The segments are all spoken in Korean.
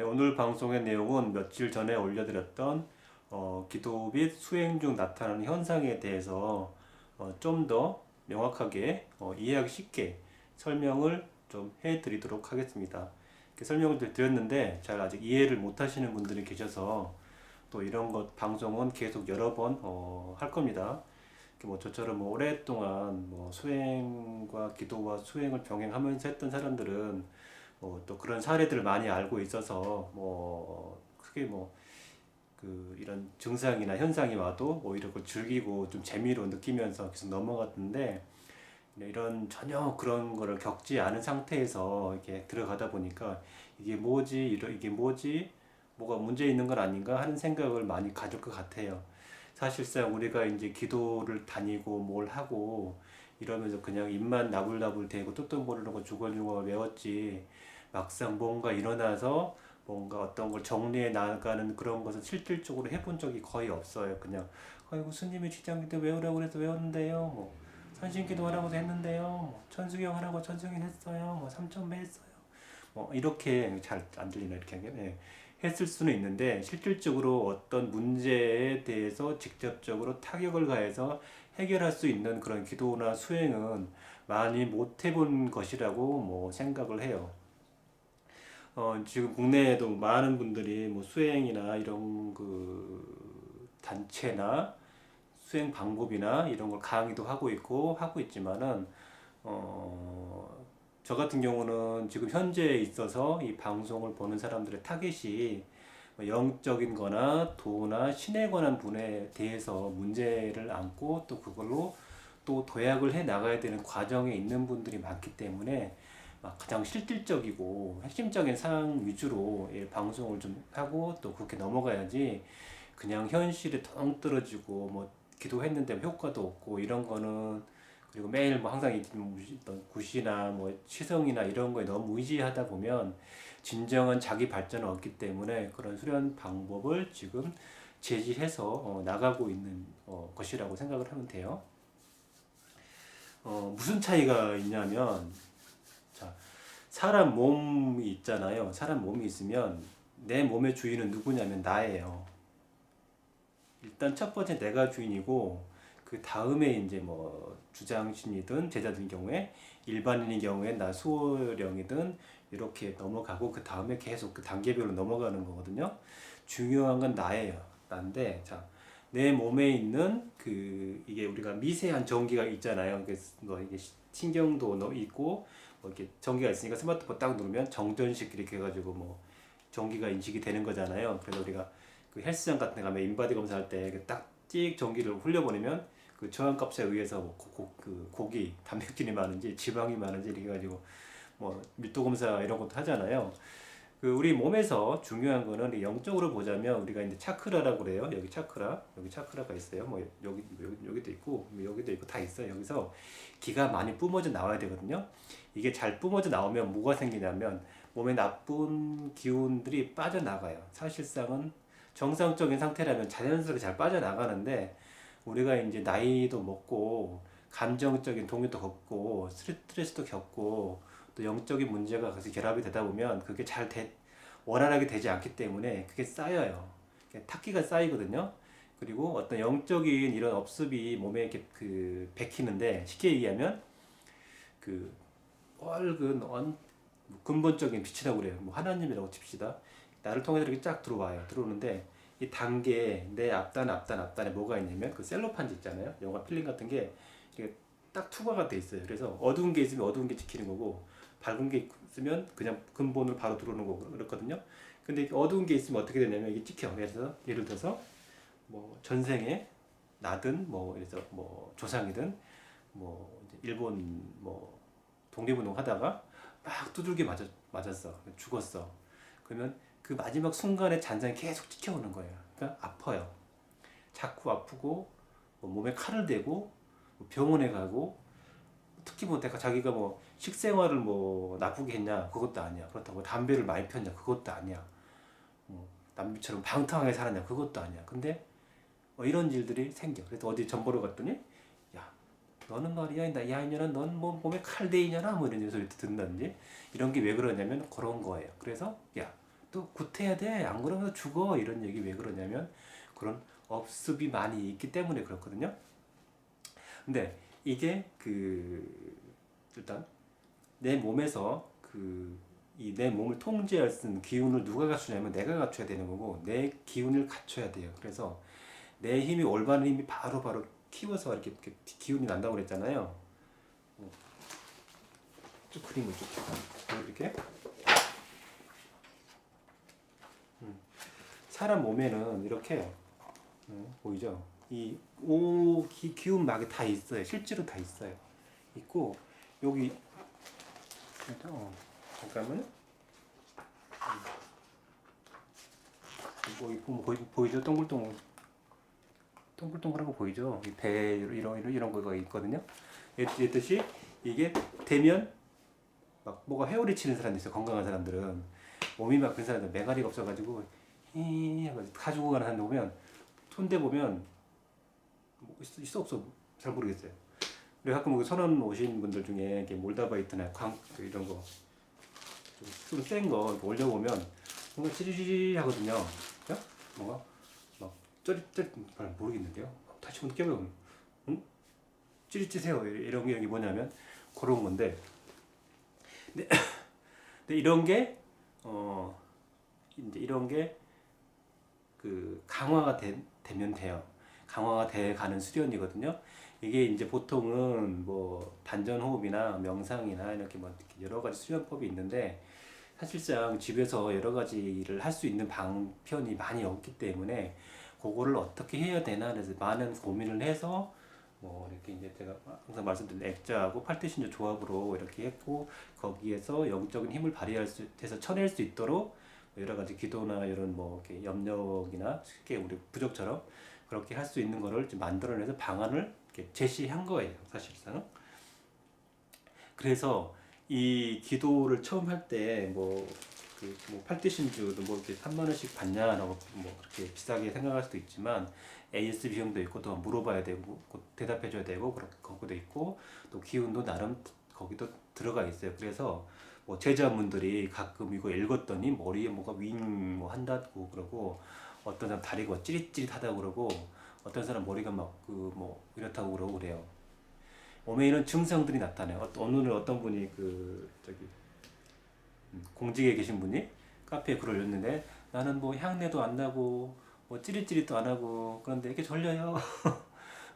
네, 오늘 방송의 내용은 며칠 전에 올려드렸던 기도 및 수행 중 나타나는 현상에 대해서 좀 더 명확하게 이해하기 쉽게 설명을 좀 해드리도록 하겠습니다. 이렇게 설명을 드렸는데 잘 아직 이해를 못 하시는 분들이 계셔서 또 이런 것 방송은 계속 여러 번 할 겁니다. 뭐 저처럼 뭐 오랫동안 뭐 수행과 기도와 수행을 병행하면서 했던 사람들은 또 그런 사례들을 많이 알고 있어서 뭐 크게 뭐 그 이런 증상이나 현상이 와도 오히려 그걸 즐기고 좀 재미로 느끼면서 계속 넘어갔는데 이런 전혀 그런 거를 겪지 않은 상태에서 이렇게 들어가다 보니까 이게 뭐지 이게 뭐지 뭐가 문제 있는 건 아닌가 하는 생각을 많이 가질 것 같아요. 사실상 우리가 이제 기도를 다니고 뭘 하고 이러면서 그냥 입만 나불나불 대고 뜻도 모르는 거 주걸주걸 외웠지 막상 뭔가 일어나서 뭔가 어떤 걸 정리해 나가는 그런 것을 실질적으로 해본 적이 거의 없어요. 그냥 아이고 스님이 지장기도 외우라고 그래서 외웠는데요. 뭐 산신기도 하라고 했는데요. 뭐 천수경 하라고 천수경 했어요. 뭐 삼천배 했어요. 뭐 이렇게 잘 안 들리나 이렇게 하면 했을 수는 있는데 실질적으로 어떤 문제에 대해서 직접적으로 타격을 가해서 해결할 수 있는 그런 기도나 수행은 많이 못 해본 것이라고 뭐 생각을 해요. 지금 국내에도 많은 분들이 뭐 수행이나 이런 그 단체나 수행 방법이나 이런 걸 강의도 하고 있고 하고 있지만은 저 같은 경우는 지금 현재에 있어서 이 방송을 보는 사람들의 타겟이 뭐 영적인 거나 도나 신에 관한 분에 대해서 문제를 안고 또 그걸로 또 도약을 해 나가야 되는 과정에 있는 분들이 많기 때문에 가장 실질적이고 핵심적인 사항 위주로 방송을 좀 하고 또 그렇게 넘어가야지 그냥 현실에 덩 떨어지고 뭐 기도했는데 효과도 없고 이런 거는 그리고 매일 뭐 항상 어떤 굿이나 뭐 시성이나 이런 거에 너무 의지하다 보면 진정한 자기 발전은 없기 때문에 그런 수련 방법을 지금 제시해서 나가고 있는 것이라고 생각을 하면 돼요. 무슨 차이가 있냐면 자, 사람 몸이 있잖아요. 사람 몸이 있으면 내 몸의 주인은 누구냐면 나예요. 일단 첫 번째 내가 주인이고 그 다음에 이제 뭐 주장신이든 제자든 경우에 일반인의 경우에 나 수호령이든 이렇게 넘어가고 그 다음에 계속 그 단계별로 넘어가는 거거든요. 중요한 건 나예요. 나인데 자, 내 몸에 있는 그 이게 우리가 미세한 전기가 있잖아요. 뭐 이게 신경도 있고 뭐 이렇게 전기가 있으니까 스마트폰 딱 누르면 정전식 이렇게 해가지고 뭐 전기가 인식이 되는 거잖아요. 그래서 우리가 그 헬스장 같은 데 가면 인바디 검사할 때 딱 찍 전기를 흘려보내면 그 저항값에 의해서 뭐 그 고기, 단백질이 많은지 지방이 많은지 이렇게 해가지고 뭐 밀도 검사 이런 것도 하잖아요. 그 우리 몸에서 중요한 거는 영적으로 보자면 우리가 이제 차크라라고 그래요. 여기 차크라, 여기 차크라가 있어요. 뭐 여기도 있고 여기도 있고 다 있어요. 여기서 기가 많이 뿜어져 나와야 되거든요. 이게 잘 뿜어져 나오면 뭐가 생기냐면 몸에 나쁜 기운들이 빠져나가요. 사실상은 정상적인 상태라면 자연스럽게 잘 빠져나가는데 우리가 이제 나이도 먹고 감정적인 동요도 겪고 스트레스도 겪고 또 영적인 문제가 같이 결합이 되다 보면 그게 원활하게 되지 않기 때문에 그게 쌓여요. 탁기가 쌓이거든요. 그리고 어떤 영적인 이런 업습이 몸에 이렇게 그 bek히는데 쉽게 얘기하면 그 뻘근 근본적인 빛이라고 그래요. 뭐 하나님이라고 칩시다. 나를 통해서 이렇게 쫙 들어와요. 들어오는데 이 단계에 내 앞단에 뭐가 있냐면 그 셀로판지 있잖아요. 영화 필름 같은 게 이게 딱 투과가 돼 있어요. 그래서 어두운 게 있으면 어두운 게 지키는 거고 밝은 게 있으면 그냥 근본으로 바로 들어오는 거고 그렇거든요. 근데 어두운 게 있으면 어떻게 되냐면 이게 찍혀. 그래서 예를 들어서 뭐 전생에 나든 뭐 그래서 뭐 조상이든 뭐 일본 뭐 독립운동 하다가 막 두들겨 맞았어. 죽었어. 그러면 그 마지막 순간에 잔상이 계속 찍혀오는 거예요. 그러니까 아파요. 자꾸 아프고 뭐 몸에 칼을 대고 뭐 병원에 가고 특히 뭐 내가 자기가 뭐 식생활을 뭐 나쁘게 했냐 그것도 아니야. 그렇다고 담배를 많이 폈냐 그것도 아니야. 뭐 남들처럼 방탕하게 살았냐 그것도 아니야. 근데 뭐 이런 일들이 생겨. 그래서 어디 전 보러 갔더니 야 너는 말이야 야 이년아 넌 뭐 몸에 칼 대이냐나 뭐 이런 소리 듣는다든지 이런 게 왜 그러냐면 그런 거예요. 그래서 야 또 구태야 돼. 안 그러면 죽어. 이런 얘기 왜 그러냐면 그런 업습이 많이 있기 때문에 그렇거든요. 근데 이게 일단 내 몸에서 이 내 몸을 통제할 수 있는 기운을 누가 갖추냐면 내가 갖춰야 되는 거고 내 기운을 갖춰야 돼요. 그래서 내 힘이 올바른 힘이 바로 키워서 이렇게 기운이 난다고 그랬잖아요. 쭉 그림을 쭉 이렇게 사람 몸에는 이렇게 보이죠? 기운 막이 다 있어요. 실제로 다 있어요. 있고 여기 잠깐만요. 이거 보이죠? 동글동글한 거 보이죠? 이 배 이런 거가 있거든요. 이랬듯이 이게 되면 막 뭐가 회오리 치는 사람들 있어요. 건강한 사람들은 몸이 막 그런 사람들 매가리가 없어가지고 가지고 가는 사람들 보면 손대 보면 뭐 있어 없어 잘 모르겠어요. 그리고 가끔 선원 오신 분들 중에 이렇게 몰다바이트나 이런 거 좀 센 거 올려보면 뭔가 찌리리리 하거든요. 그죠? 뭔가 막 쩌릿쩌릿 모르겠는데요. 다시 한번 깨보면 찌릿찌세요 이런 게 뭐냐면 그런 건데 근데 이런 게 이제 이런 게 강화가 되면 돼요. 강화가 돼 가는 수련이거든요. 이게 이제 보통은 뭐 단전호흡이나 명상이나 이렇게 뭐 여러 가지 수련법이 있는데 사실상 집에서 여러 가지를 할 수 있는 방편이 많이 없기 때문에 그거를 어떻게 해야 되나 그래서 많은 고민을 해서 뭐 이렇게 이제 제가 항상 말씀드린 액자하고 팔대신조 조합으로 이렇게 했고 거기에서 영적인 힘을 발휘할 수 해서 쳐낼 수 있도록 여러 가지 기도나 이런 뭐 이렇게 염력이나 쉽게 우리 부적처럼 그렇게 할 수 있는 거를 만들어내서 방안을 이렇게 제시한 거예요 사실상. 그래서 이 기도를 처음 할 때 뭐 팔대신주도 뭐 이렇게 3만 원씩 받냐라고 뭐 그렇게 비싸게 생각할 수도 있지만 AS 비용도 있고 또 물어봐야 되고 대답해줘야 되고 그것도 있고 또 기운도 나름 거기도 들어가 있어요. 그래서 뭐 제자분들이 가끔 이거 읽었더니 머리에 뭐가 윙 뭐 한다고 그러고 어떤 사람 다리가 찌릿찌릿하다고 그러고 어떤 사람 머리가 막 뭐 이렇다고 그러고 그래요. 몸에 이런 증상들이 나타나요. 오늘 어떤 분이 공직에 계신 분이 카페에 글을 올렸는데 나는 뭐 향내도 안 나고 뭐 찌릿찌릿도 안 하고 그런데 이렇게 졸려요.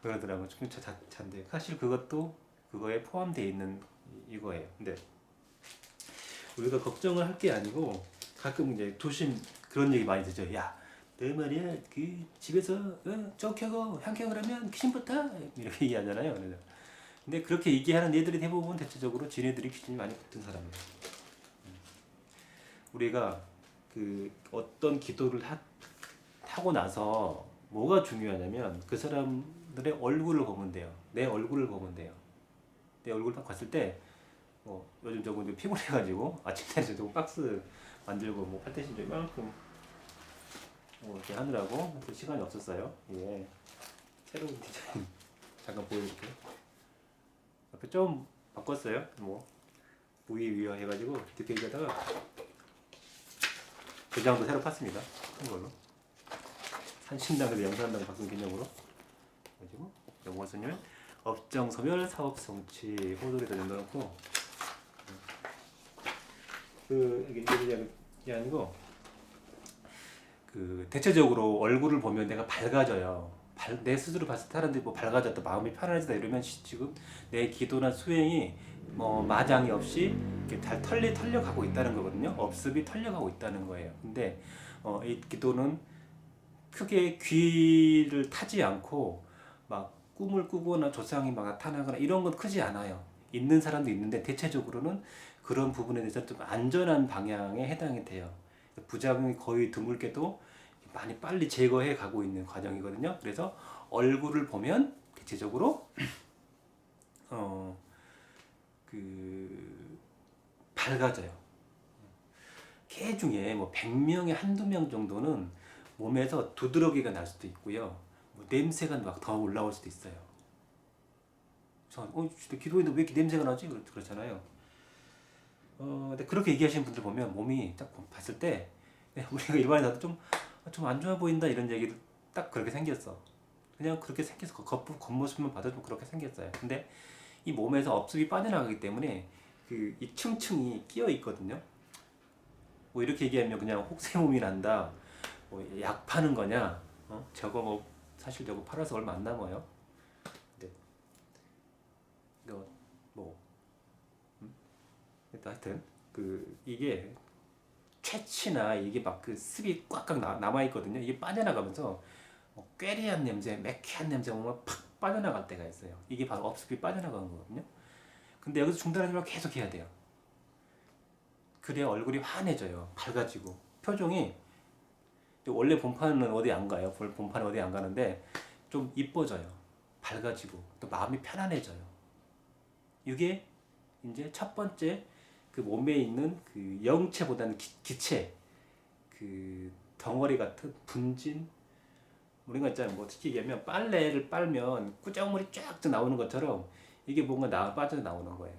그러더라고요. 좀 잔데 사실 그것도 그거에 포함되어 있는 이거예요. 근데 우리가 걱정을 할 게 아니고 가끔 이제 그런 얘기 많이 듣죠. 야, 너 말이야 집에서 쩍 켜고 향 켜고 그러면 귀신 붙어 이렇게 얘기하잖아요. 근데 그렇게 얘기하는 애들이 대부분 대체적으로 지네들이 귀신이 많이 붙은 사람이에요. 우리가 어떤 기도를 하고 나서 뭐가 중요하냐면 그 사람들의 얼굴을 보면 돼요. 내 얼굴을 보면 돼요. 내 얼굴 딱 봤을 때 요즘 저거 피곤해가지고 아침에 저거 박스 만들고 뭐 팔대신조 이만큼 이렇게 하느라고 시간이 없었어요. 예. 새로운 디자인 잠깐 보여줄게요. 앞에 좀 바꿨어요. 뭐 위와 해가지고 뒷페이지에다가 도장도 새로 팠습니다. 큰 걸로 산신당에서 영산당 바꾼 기념으로 가지고 영화선열 업정소멸 사업성취 호돌에다 넣어놓고 이게 아니고 대체적으로 얼굴을 보면 내가 밝아져요. 내 스스로 봤을 때 사람들이 뭐 밝아졌다 마음이 편안해졌다 이러면 지금 내 기도나 수행이 뭐 마장이 없이 이렇게 잘 털려가고 있다는 거거든요. 업습이 털려가고 있다는 거예요. 근데 이 기도는 크게 귀를 타지 않고 막 꿈을 꾸거나 조상이 막 나타나거나 이런 건 크지 않아요. 있는 사람도 있는데 대체적으로는 그런 부분에 대해서 좀 안전한 방향에 해당이 돼요. 부작용이 거의 드물게도 많이 빨리 제거해 가고 있는 과정이거든요. 그래서 얼굴을 보면 대체적으로 밝아져요. 개 중에 뭐 100명에 한두 명 정도는 몸에서 두드러기가 날 수도 있고요. 뭐 냄새가 막 더 올라올 수도 있어요. 진짜 기도했는데 왜 이렇게 냄새가 나지? 그렇잖아요. 근데 그렇게 얘기하시는 분들 보면 몸이 딱 봤을 때 우리가 일반인한테 좀 안 좋아 보인다 이런 얘기도 딱 그렇게 생겼어. 그냥 그렇게 생겨서 겉모습만 봐도 좀 그렇게 생겼어요. 근데 이 몸에서 업습이 빠져나가기 때문에 그 이 층층이 끼어 있거든요. 뭐 이렇게 얘기하면 그냥 혹세무민 한다. 뭐 약 파는 거냐? 저거 뭐 사실 저거 팔아서 얼마 안 남아요. 근데 이거 뭐 하여튼 그 이게 채취나 이게 막 그 습이 꽉꽉 남아 있거든요. 이게 빠져나가면서 뭐 꾀리한 냄새, 매캐한 냄새가 팍 빠져나갈 때가 있어요. 이게 바로 업습이 빠져나가는 거거든요. 근데 여기서 중단하지 말고 계속 해야 돼요. 그래야 얼굴이 환해져요. 밝아지고 표정이 원래 본판은 어디 안 가요. 본판은 어디 안 가는데 좀 이뻐져요. 밝아지고 또 마음이 편안해져요. 이게 이제 첫 번째 그 몸에 있는 그 영체보다는 기체 그 덩어리 같은 분진 우리가 있잖아요. 뭐 어떻게 얘기하면 빨래를 빨면 꾸정물이 쫙 나오는 것처럼 이게 뭔가 빠져나오는 거예요.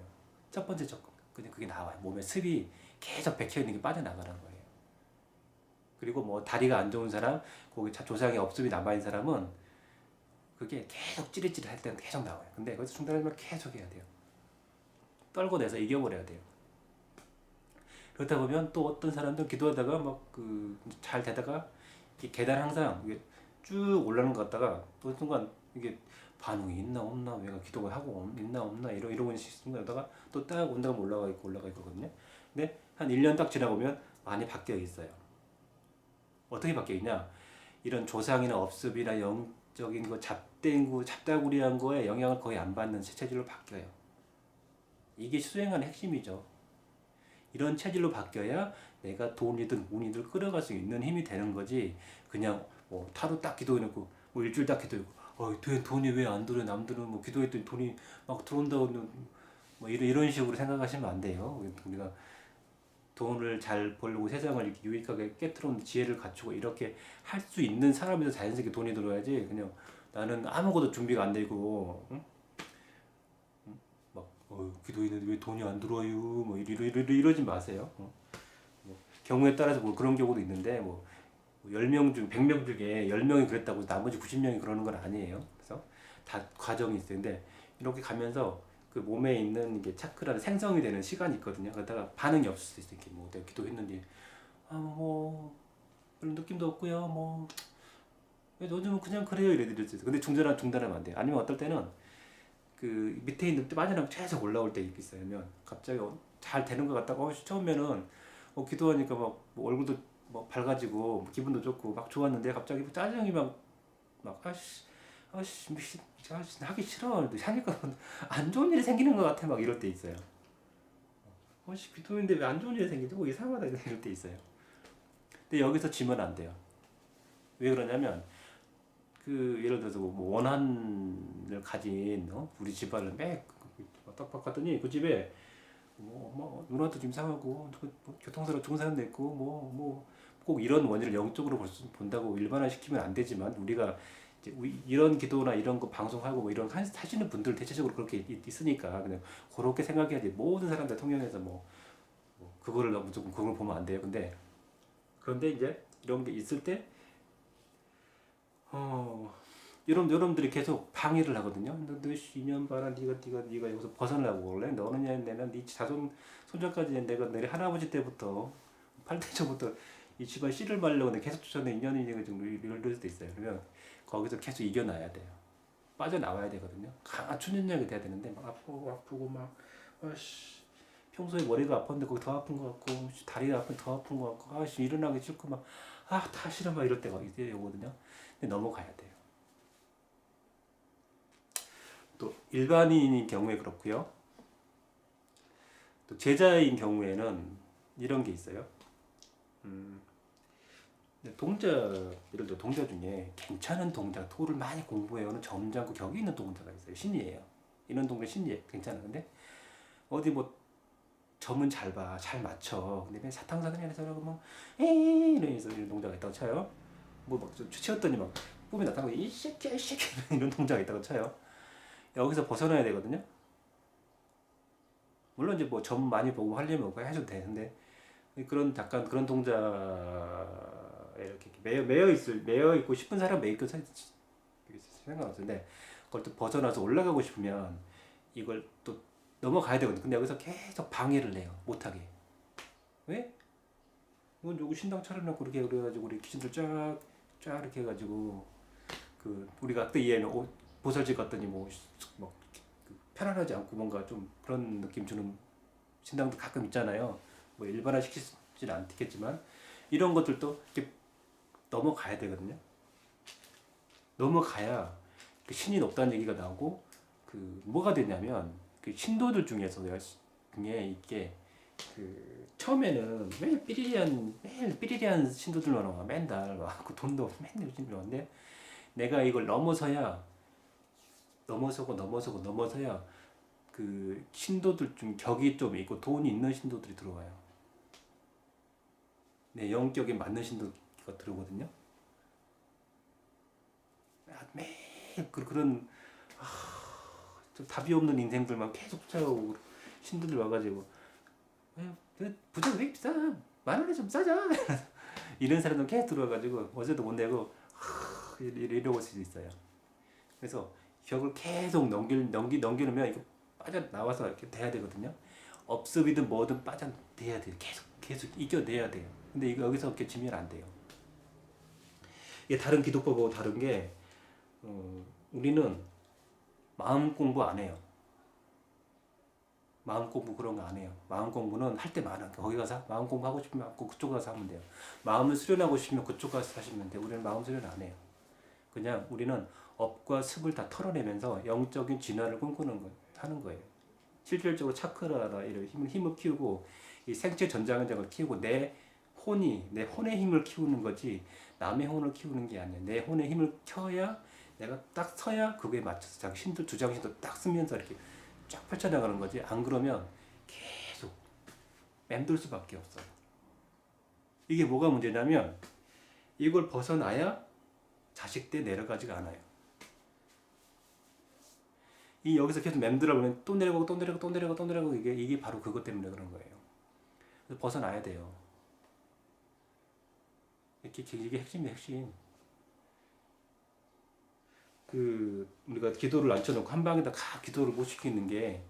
첫 번째 조건 그냥 그게 나와요. 몸에 습이 계속 bek혀 있는 게 빠져나가는 거예요. 그리고 뭐 다리가 안 좋은 사람, 거기 조상의 업습이 남아 있는 사람은 그게 계속 찌릿찌릿 할 때는 계속 나와요. 근데 거기서 중단하면 계속 해야 돼요. 떨고 내서 이겨버려야 돼요. 그러다 보면 또 어떤 사람들은 기도하다가 막 그 잘 되다가 이 계단 항상 이게 쭉 올라가는 것 같다가 또 순간 이게 반응이 있나 없나 내가 기도가 하고 있나 없나 이러고 있는 순간에다가 또 딱 온다면 올라가 있거든요. 근데 한 1년 딱 지나보면 많이 바뀌어 있어요. 어떻게 바뀌어 있냐? 이런 조상이나 업습이나 영적인 거 잡다구리한 거에 영향을 거의 안 받는 체질로 바뀌어요. 이게 수행하는 핵심이죠. 이런 체질로 바뀌어야 내가 돈이든 운이든 끌어갈 수 있는 힘이 되는 거지. 그냥 뭐 타로 딱 기도해놓고 뭐 일주일 딱 기도해놓고 돈이 왜 안 들어? 남들은 뭐 기도했더니 돈이 막 들어온다고 뭐 이런 식으로 생각하시면 안 돼요. 우리가 돈을 잘 벌고 세상을 이렇게 유익하게 깨트리는 지혜를 갖추고 이렇게 할 수 있는 사람에서 자연스럽게 돈이 들어야지. 그냥 나는 아무것도 준비가 안 되고 응? 막 기도했는데 왜 돈이 안 들어와요? 뭐 이러지 마세요. 뭐 경우에 따라서 뭐 그런 경우도 있는데 뭐 10명 중 100명 중에 10명이 그랬다고 나머지 90명이 그러는 건 아니에요. 그래서 다 과정이 있어요. 근데 이렇게 가면서 그 몸에 있는 이게 차크라는 생성이 되는 시간이 있거든요. 그러다가 반응이 없을 수 있어요. 이렇게 뭐 내가 기도했는데 뭐 그런 느낌도 없고요. 뭐 요즘은 그냥 그래요. 이랬어요. 근데 중단하면 안 돼요. 아니면 어떨 때는 그 밑에 있는 빠져나가 계속 올라올 때 있어요. 그러면 갑자기 잘 되는 것 같다가 처음에는 기도하니까 막뭐 얼굴도 뭐 밝아지고 뭐 기분도 좋고 막 좋았는데 갑자기 뭐 짜증이 막 하기 싫어. 하니까 안 좋은 일이 생기는 것 같아. 막 이럴 때 있어요. 기도했는데 왜 안 좋은 일이 생기지? 뭐 이상하다 이럴 때 있어요. 근데 여기서 지면 안 돼요. 왜 그러냐면 그 예를 들어서 뭐 원한을 가진 우리 집안을 딱 바꿨더니 그 집에 뭐 누나도 좀 이상하고 뭐 교통사고 죽은 사람도 있고 꼭 이런 원인을 영적으로 본다고 일반화시키면 안 되지만 우리가 이제 이런 기도나 이런 거 방송하고 뭐 이런 하시는 분들 대체적으로 그렇게 있으니까 그냥 그렇게 생각해야지. 모든 사람들 통영에서 뭐 그거를 무조건 그걸 보면 안 돼요. 그런데 이제 이런 게 있을 때 여러분들이 계속 방해를 하거든요. 너 2년 봐라, 네가 여기서 벗어나고 원래 너는 내는 네 자손 손자까지 내가 내 할아버지 때부터 8대초부터 이 집안 씨를 말려고 내가 계속 쫓아내 2년이 좀 이럴 수도 있어요. 그러면 거기서 계속 이겨놔야 돼요. 빠져나와야 되거든요. 강한 초년력이 돼야 되는데 막 아프고 막 평소에 머리가 아팠는데 거기 더 아픈 것 같고 다리가 아픈 더 아픈 것 같고 일어나기 싫고 다 싫어 막 이럴 때가 오거든요. 근데 넘어가야 돼요. 또 일반인인 경우에 그렇고요. 또 제자인 경우에는 이런 게 있어요. 동자 예를 들어 동자 중에 괜찮은 동자 토를 많이 공부해오는 점잖고 격이 있는 동자가 있어요. 신이에요. 이런 동자 신이에요. 괜찮은데 어디 뭐 점은 잘 봐, 잘 맞춰. 근데 그냥 사탕사탕해서 그러고 이러면서 이런 동자가 있다고 쳐요. 뭐막 치웠더니 막 뿜이 나타나고 이 새끼 이런 동자가 있다고 쳐요. 여기서 벗어나야 되거든요. 물론 이제 뭐 점 많이 보고 하려면 그거 해줘도 되는데 그런 잠깐 그런 동작에 이렇게 매여 있고 싶은 사람 매여 있고 상관없는데 그걸 또 벗어나서 올라가고 싶으면 이걸 또 넘어가야 되거든. 근데 여기서 계속 방해를 해요. 못하게. 왜? 이건 요거 신당 차려놓고 이렇게 그래가지고 우리 귀신들 쫙 이렇게 해가지고 그 우리가 그때 이해는 보살집 갔더니 뭐 편안하지 않고 뭔가 좀 그런 느낌 주는 신당도 가끔 있잖아요. 뭐 일반화 시키지는 않겠지만 이런 것들도 이렇게 넘어가야 되거든요. 넘어가야 그 신이 높다는 얘기가 나오고 그 뭐가 되냐면 그 신도들 중에서 내가 중에 이게 그 처음에는 매일 삐리리한 신도들만 와 맨날 와그 돈도 없고 맨날 신도 왔는데 내가 이걸 넘어서야 그 신도들 중 격이 좀 있고 돈이 있는 신도들이 들어와요. 내 영격에 맞는 신도가 들어오거든요. 매일 그런 좀 답이 없는 인생들만 계속 쫓아오고 신도들 와가지고 부적 왜 비싸? 10,000원에 좀 싸자. 이런 사람들 계속 들어와가지고 어제도 못 내고 이러고 있을 수 있어요. 그래서 벽을 계속 넘기려면 이거 빠져나와서 이렇게 돼야 되거든요. 업습이든 뭐든 빠져내야 돼요. 계속 이겨내야 돼요. 근데 이거 여기서 이렇게 지면 안 돼요. 이게 다른 기독법하고 다른 게 우리는 마음 공부 안 해요. 마음 공부 그런 거 안 해요. 마음 공부는 할 때 많아. 거기 가서 마음 공부 하고 싶으면 그쪽 가서 하면 돼요. 마음을 수련하고 싶으면 그쪽 가서 하시면 돼요. 우리는 마음 수련 안 해요. 그냥 우리는 업과 습을 다 털어내면서 영적인 진화를 하는 거예요. 실질적으로 차크라나 이런 힘을 키우고 이 생체 전장을 키우고 내 혼의 힘을 키우는 거지 남의 혼을 키우는 게 아니야. 내 혼의 힘을 켜야 내가 딱 서야 그거에 맞춰서 자기 신도 주장신도 딱 쓰면서 이렇게 쫙 펼쳐나가는 거지. 안 그러면 계속 맴돌 수밖에 없어요. 이게 뭐가 문제냐면 이걸 벗어나야 자식 때 내려가지가 않아요. 이 여기서 계속 맴돌아 보면 또 내려가고 이게 바로 그것 때문에 그런 거예요. 그래서 벗어나야 돼요. 이게 핵심이에요, 핵심. 그 우리가 기도를 앉혀놓고 한 방에다 기도를 못 시키는 게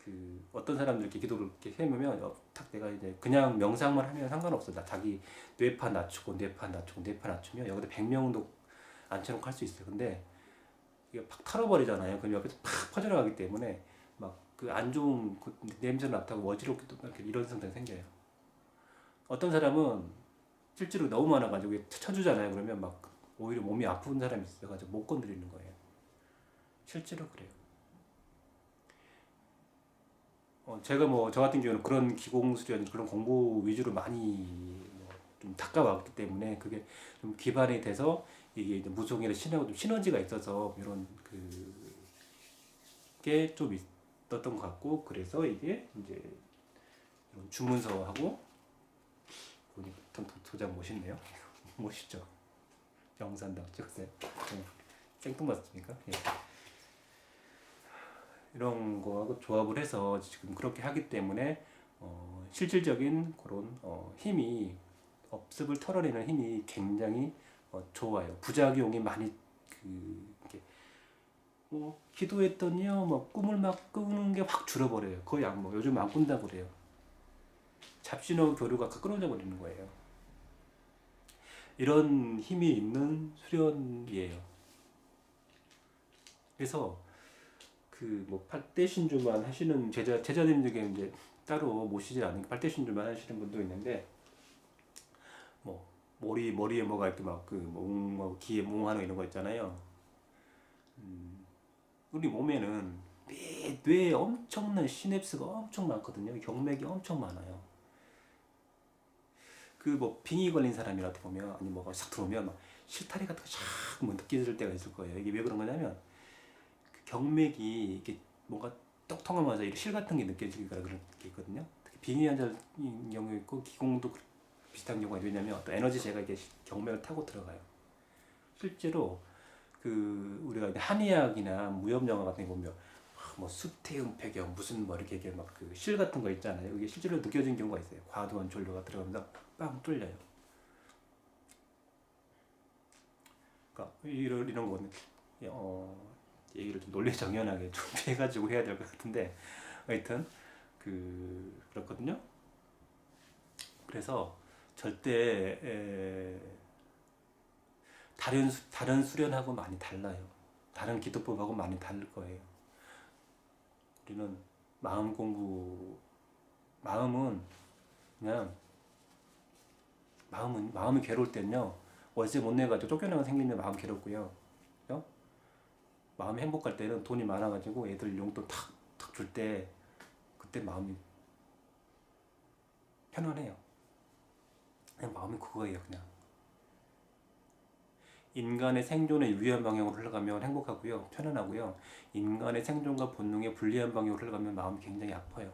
그 어떤 사람들 이렇게 기도를 이렇게 해놓으면 딱 내가 이제 그냥 명상만 하면 상관없어. 나 자기 뇌파 낮추면 여기다 100명도 앉혀놓고 할 수 있어요. 근데 이게 팍 털어버리잖아요. 그럼 옆에서 팍 퍼져나가기 때문에 막 그 안 좋은 그 냄새 나타고 어지럽게 또 이렇게 이런 상태가 생겨요. 어떤 사람은 실제로 너무 많아가지고 쳐주잖아요. 그러면 막 오히려 몸이 아픈 사람이 있어가지고 못 건드리는 거예요. 실제로 그래요. 제가 저 같은 경우는 그런 기공수련 그런 공부 위주로 많이 좀 닦아왔기 때문에 그게 좀 기반이 돼서 이게 이제 무속이나 신하고 좀 시너지가 있어서 이런 그게 좀 있었던 것 같고 그래서 이게 이제 이런 주문서하고 보니까 도장 멋있네요. 멋있죠. 영산당 찍었어요. 네. 생뚱맞습니까? 예. 이런 거하고 조합을 해서 지금 그렇게 하기 때문에 실질적인 그런 힘이 업습을 털어내는 힘이 굉장히 좋아요. 부작용이 많이 이렇게 기도했더니요, 꿈을 막 꾸는 게 확 줄어버려요. 거의 요즘 안 꾼다고 그래요. 잡신호 교류가 끊어져 버리는 거예요. 이런 힘이 있는 수련이에요. 그래서 팔대신주만 하시는 제자님 중에 이제 따로 모시지 않은 팔대신주만 하시는 분도 있는데 머리에 뭐가 이렇게 귀에 뭉하는 이런 거 있잖아요. 우리 몸에는 뇌에 엄청난 시냅스가 엄청 많거든요. 경맥이 엄청 많아요. 빙이 걸린 사람이라도 보면 아니 뭐가 싹 들어오면 막 실타래 같은 거쫙 느껴질 때가 있을 거예요. 이게 왜 그런 거냐면 경맥이 이렇게 뭔가 똑 통하면서 실 같은 게 느껴지거나 그런 게 있거든요. 특히 빙의 환자인 경우 있고 기공도 비슷한 경우가 왜냐면 어떤 에너지제가 이게 경맥을 타고 들어가요. 실제로 우리가 한의학이나 무협 영화 같은 거 보면 뭐 수태음 배경 무슨 뭐 이렇게 막 그 실 같은 거 있잖아요. 이게 실제로 느껴진 경우가 있어요. 과도한 졸려가 들어가면서 빵 뚫려요. 그러니까 이런 거는 얘기를 좀 논리정연하게 준비해가지고 해야 될 것 같은데 하여튼 그렇거든요. 그래서 절대 다른 수련하고 많이 달라요. 다른 기도법하고 많이 다를 거예요. 우리는 마음은 그냥 마음이 괴로울 때는요. 월세 못 내가지고 쫓겨나가 생기면 마음 괴롭고요. 어? 마음이 행복할 때는 돈이 많아가지고 애들 용돈 탁탁 줄 때 그때 마음이 편안해요. 그냥 마음이 그거예요. 그냥 인간의 생존에 유리한 방향으로 흘러가면 행복하고요, 편안하고요. 인간의 생존과 본능에 불리한 방향으로 흘러가면 마음이 굉장히 아파요.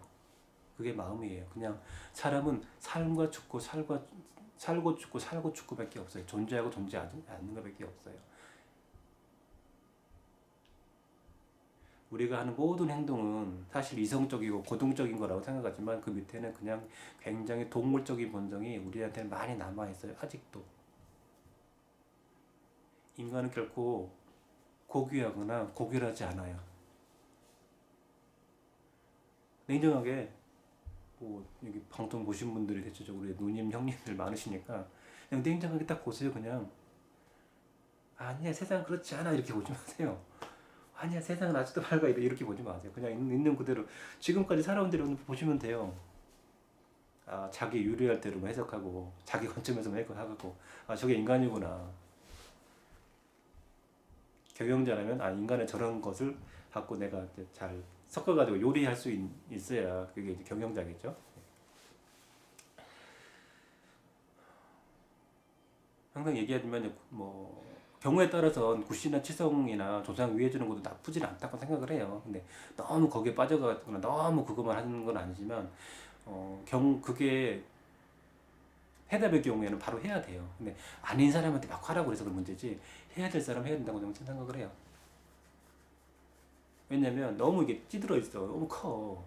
그게 마음이에요. 그냥 사람은 삶과 죽고 살고 죽고 살고 죽고밖에 없어요. 존재하고 존재하지 않는 것밖에 없어요. 우리가 하는 모든 행동은 사실 이성적이고 고동적인 거라고 생각하지만 그 밑에는 그냥 굉장히 동물적인 본성이 우리한테는 많이 남아 있어요. 아직도. 인간은 결코 고귀하거나 고결하지 않아요. 냉정하게 뭐 여기 방송 보신 분들이 대체적으로 누님 형님들 많으시니까 그냥 냉정하게 딱 보세요. 그냥 아니야 세상 그렇지 않아 이렇게 보지 마세요. 아니야 세상은 아직도 밝아 이렇게 보지 마세요. 그냥 있는 그대로 지금까지 살아온 대로 보시면 돼요. 아 자기 유리할 대로 해석하고 자기 관점에서 해석하고 아 저게 인간이구나. 경영자라면 아 인간은 저런 것을 갖고 내가 잘 섞어가지고 요리할 수 있어야 그게 이제 경영자겠죠. 항상 얘기하지만 뭐 경우에 따라서는 굿이나 치성이나 조상 위해주는 것도 나쁘진 않다고 생각을 해요. 근데 너무 거기에 빠져가거나 너무 그것만 하는 건 아니지만 그게 해답의 경우에는 바로 해야 돼요. 근데 아닌 사람한테 막 하라고 그래서 그런 문제지 해야 될 사람 해야 된다고 저는 생각을 해요. 왜냐면 너무 이게 찌들어 있어. 너무 커.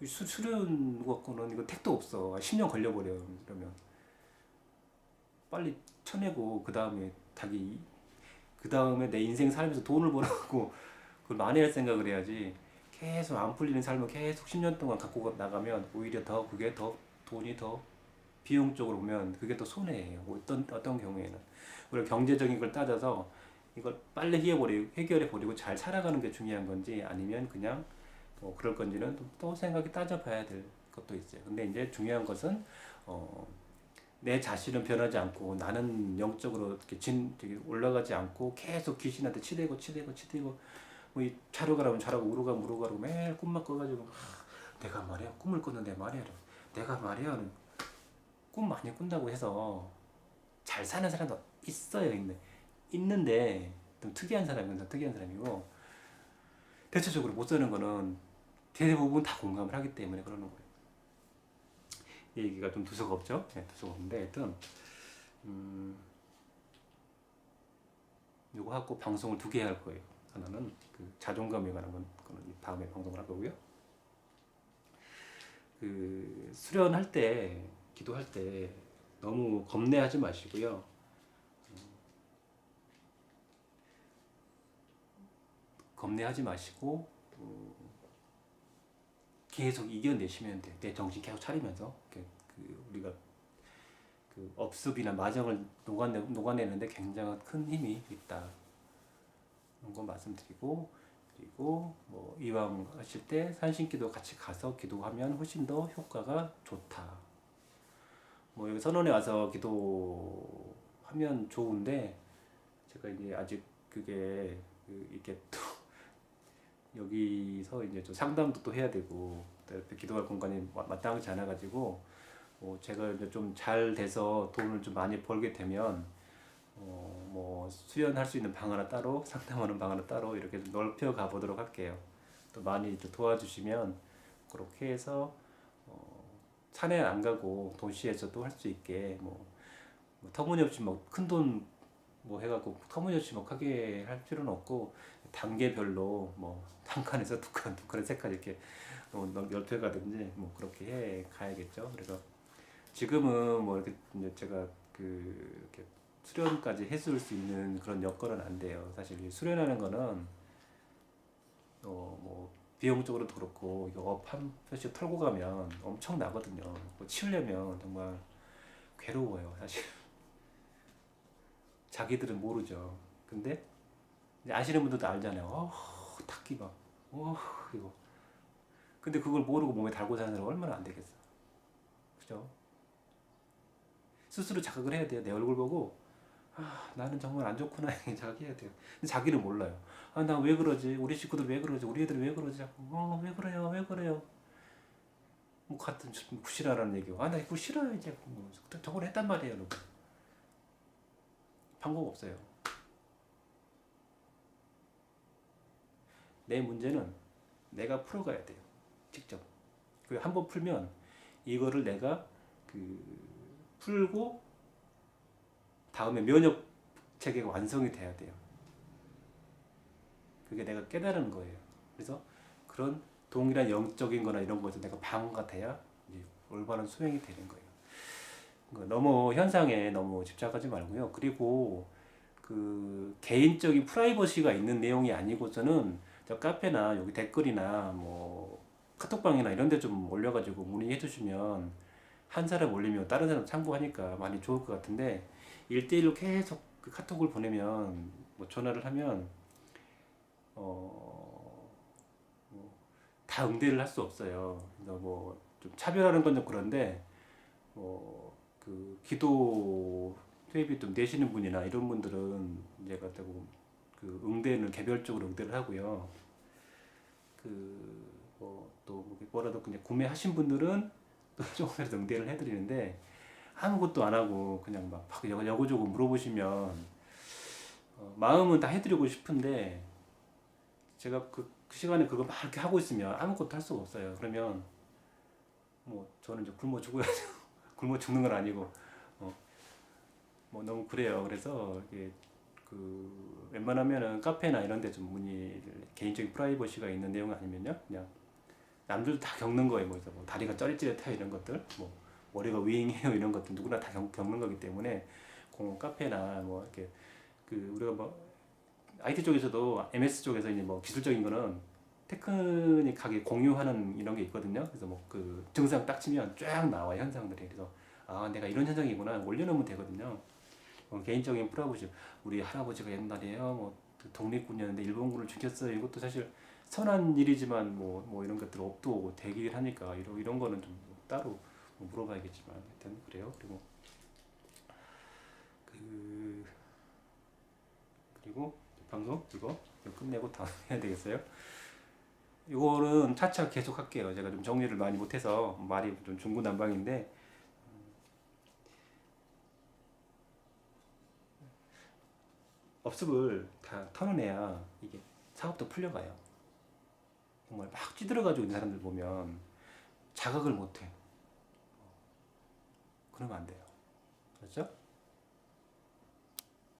수련 갖고는 이거 택도 없어. 10년 걸려버려. 그러면 빨리 쳐내고 그 다음에 내 인생 살면서 돈을 벌어갖고 그걸 만회할 생각을 해야지. 계속 안 풀리는 삶을 계속 10년 동안 갖고 나가면 오히려 더 그게 더 돈이 더 비용적으로 보면 그게 더 손해예요. 뭐 어떤 경우에는 우리가 경제적인 걸 따져서 이걸 빨리 해결해 버리고 잘 살아가는 게 중요한 건지 아니면 그냥 뭐 그럴 건지는 또 생각이 따져봐야 될 것도 있어요. 근데 이제 중요한 것은 어, 내 자신은 변하지 않고 나는 영적으로 이렇게 올라가지 않고 계속 귀신한테 치대고 뭐이 차로 가라면 차라고 우로 가면 우로 가라고 매일 꿈만 꿔가지고 내가 말이야 꿈을 꿨는데 말이야 내가 말이야 꿈 많이 꾼다고 해서 잘 사는 사람도 있어요. 있는데 좀 특이한 사람이고 대체적으로 못 사는 거는 대부분 다 공감을 하기 때문에 그러는 거예요. 이 얘기가 좀 두서가 없죠? 네, 두서가 없는데 하여튼 이거 하고 방송을 2개 할 거예요. 하나는 그 자존감에 관한 거는 다음에 방송을 할 거고요. 그 수련할 때 기도할 때 너무 겁내하지 마시고요. 겁내하지 마시고 계속 이겨내시면 돼. 내 정신 계속 차리면서 우리가 그 업습이나 마정을 녹아내는데 굉장한 큰 힘이 있다. 그런 거 말씀드리고 그리고 뭐 이왕 하실 때 산신기도 같이 가서 기도하면 훨씬 더 효과가 좋다. 뭐 여기 선원에 와서 기도하면 좋은데 제가 이제 아직 그게 이렇게 또 여기서 이제 좀 상담도 또 해야 되고 기도할 공간이 마땅하지 않아 가지고 제가 이제 좀 잘 돼서 돈을 좀 많이 벌게 되면 뭐 수련할 수 있는 방 하나 따로 상담하는 방 하나 따로 이렇게 좀 넓혀 가 보도록 할게요. 또 많이 또 도와주시면 그렇게 해서 산에 안 가고 도시에서도 할 수 있게 뭐 터무니없이 뭐 큰 돈 뭐 해갖고 터무니없이 뭐 크게 할 필요는 없고 단계별로 뭐 한 칸에서 두 칸에 세 칸 이렇게 넓혀 가든지 뭐 그렇게 해 가야겠죠. 그래서 지금은 뭐 이렇게 이제 제가 이렇게 수련까지 해줄 수 있는 그런 여건은 안 돼요. 사실 이 수련하는 거는 뭐 비용적으로도 그렇고 이거 업 한 표씩 털고 가면 엄청 나거든요. 뭐 치우려면 정말 괴로워요, 사실. 자기들은 모르죠. 근데 이제 아시는 분들도 알잖아요. 탁기 막, 이거. 근데 그걸 모르고 몸에 달고 사는 사람 얼마나 안 되겠어. 그죠? 스스로 자각을 해야 돼요. 내 얼굴 보고, 나는 정말 안 좋구나. 자각해야 돼요. 근데 자기는 몰라요. 나 왜 그러지? 우리 식구들 왜 그러지? 우리 애들 왜 그러지? 자꾸, 왜 그래요? 왜 그래요? 뭐 같은 굿이라는 얘기고, 나 이거 싫어요. 이제 저걸 했단 말이에요, 여러분. 방법 없어요. 내 문제는 내가 풀어가야 돼요. 직접. 그 한 번 풀면 이거를 내가 풀고 다음에 면역 체계가 완성이 돼야 돼요. 그게 내가 깨달은 거예요. 그래서 그런 동일한 영적인 거나 이런 것에 내가 방어가 돼야 이제 올바른 수행이 되는 거예요. 그러니까 너무 현상에 너무 집착하지 말고요. 그리고 개인적인 프라이버시가 있는 내용이 아니고서는 저 카페나 여기 댓글이나 뭐 카톡방이나 이런 데 좀 올려가지고 문의해 주시면 한 사람 올리면 다른 사람 참고하니까 많이 좋을 것 같은데 1대1로 계속 그 카톡을 보내면 뭐 전화를 하면 어, 다 응대를 할 수 없어요. 그래서 뭐 좀 차별하는 건 좀 그런데 기도 투입이 좀 되시는 분이나 이런 분들은 이제 갖다고 응대는 개별적으로 응대를 하고요. 또 뭐라도 그냥 구매하신 분들은 또 조금이라도 응대를 해드리는데 아무것도 안 하고 그냥 막 여고저고 물어보시면 마음은 다 해드리고 싶은데 제가 그 시간에 그거 막 이렇게 하고 있으면 아무것도 할 수가 없어요. 그러면 뭐 저는 이제 굶어 죽어야죠. 굶어 죽는 건 아니고 뭐 너무 그래요. 그래서 이게 웬만하면은 카페나 이런 데 좀 문의를 개인적인 프라이버시가 있는 내용 아니면요. 그냥 남들도 다 겪는 거예요. 뭐 다리가 쩌릿쩌릿해요 이런 것들. 뭐 머리가 윙해요 이런 것들 누구나 다 겪는 거기 때문에 공원 카페나 뭐 이렇게 우리가 뭐 IT 쪽에서도 MS 쪽에서 이제 뭐 기술적인 거는 테크닉하게 공유하는 이런 게 있거든요. 그래서 뭐 증상 딱 치면 쫙 나와 현상들이. 그래서 내가 이런 현상이구나 올려놓으면 되거든요. 개인적인 프라이버시 우리 할아버지가 옛날에요 뭐 독립군이었는데 일본군을 죽였어요. 이것도 사실 선한 일이지만 뭐 이런 것들 업도 오고 대기를 하니까 이런 거는 좀 따로 물어봐야겠지만 하여튼 그래요. 그리고 방송 이거 끝내고 다음 해야 되겠어요. 이거는 차차 계속 할게요. 제가 좀 정리를 많이 못해서 말이 좀 중구난방인데 업습을 다 털어내야 이게 사업도 풀려가요. 정말 막 찌들어가지고 있는 사람들 보면 자각을 못해. 그러면 안 돼요. 그렇죠?